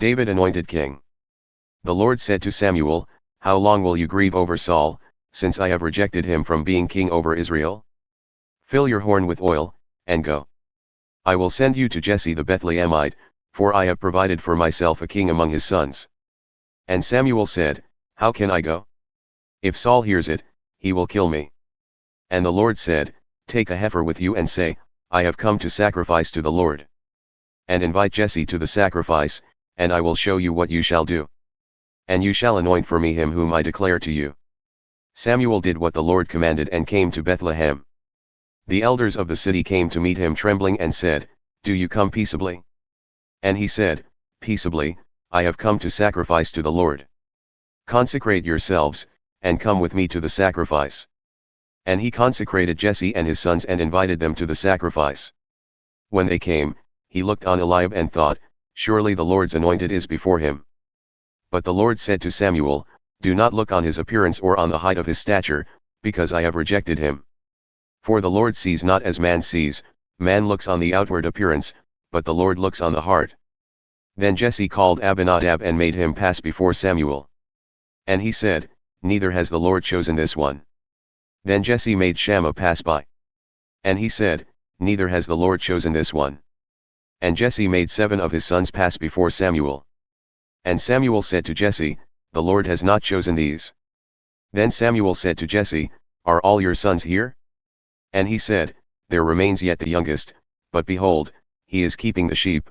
David anointed king. The Lord said to Samuel, "How long will you grieve over Saul, since I have rejected him from being king over Israel? Fill your horn with oil, and go. I will send you to Jesse the Bethlehemite, for I have provided for myself a king among his sons." And Samuel said, "How can I go? If Saul hears it, he will kill me." And the Lord said, "Take a heifer with you and say, I have come to sacrifice to the Lord. And invite Jesse to the sacrifice, and I will show you what you shall do. And you shall anoint for me him whom I declare to you." Samuel did what the Lord commanded and came to Bethlehem. The elders of the city came to meet him trembling and said, "Do you come peaceably?" And he said, "Peaceably, I have come to sacrifice to the Lord. Consecrate yourselves, and come with me to the sacrifice." And he consecrated Jesse and his sons and invited them to the sacrifice. When they came, he looked on Eliab and thought, "Surely the Lord's anointed is before him." But the Lord said to Samuel, "Do not look on his appearance or on the height of his stature, because I have rejected him. For the Lord sees not as man sees, man looks on the outward appearance, but the Lord looks on the heart." Then Jesse called Abinadab and made him pass before Samuel. And he said, "Neither has the Lord chosen this one." Then Jesse made Shammah pass by. And he said, "Neither has the Lord chosen this one." And Jesse made 7 of his sons pass before Samuel. And Samuel said to Jesse, "The Lord has not chosen these." Then Samuel said to Jesse, "Are all your sons here?" And he said, "There remains yet the youngest, but behold, he is keeping the sheep."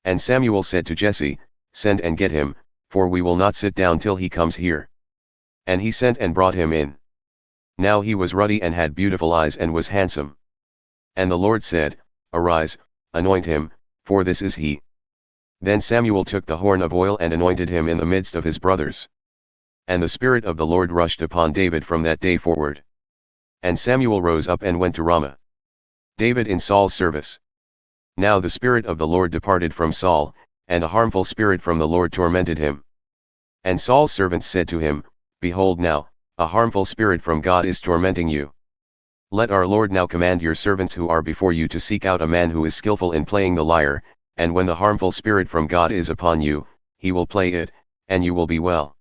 And Samuel said to Jesse, "Send and get him, for we will not sit down till he comes here." And he sent and brought him in. Now he was ruddy and had beautiful eyes and was handsome. And the Lord said, "Arise, anoint him, for this is he." Then Samuel took the horn of oil and anointed him in the midst of his brothers. And the Spirit of the Lord rushed upon David from that day forward. And Samuel rose up and went to Ramah. David in Saul's service. Now the Spirit of the Lord departed from Saul, and a harmful spirit from the Lord tormented him. And Saul's servants said to him, "Behold now, a harmful spirit from God is tormenting you. Let our Lord now command your servants who are before you to seek out a man who is skillful in playing the lyre, and when the harmful spirit from God is upon you, he will play it, and you will be well."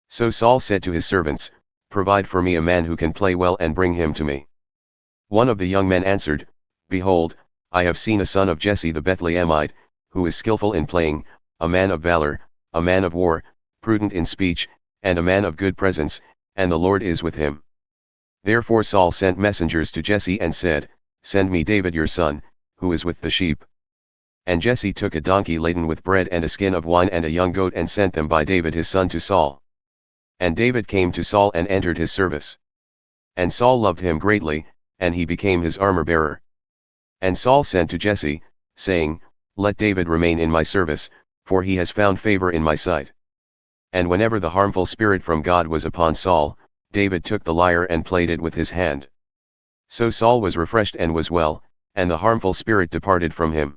So Saul said to his servants, "Provide for me a man who can play well and bring him to me." One of the young men answered, "Behold, I have seen a son of Jesse the Bethlehemite, who is skillful in playing, a man of valor, a man of war, prudent in speech, and a man of good presence, and the Lord is with him." Therefore Saul sent messengers to Jesse and said, "Send me David your son, who is with the sheep." And Jesse took a donkey laden with bread and a skin of wine and a young goat and sent them by David his son to Saul. And David came to Saul and entered his service. And Saul loved him greatly, and he became his armor-bearer. And Saul sent to Jesse, saying, "Let David remain in my service, for he has found favor in my sight." And whenever the harmful spirit from God was upon Saul, David took the lyre and played it with his hand. So Saul was refreshed and was well, and the harmful spirit departed from him.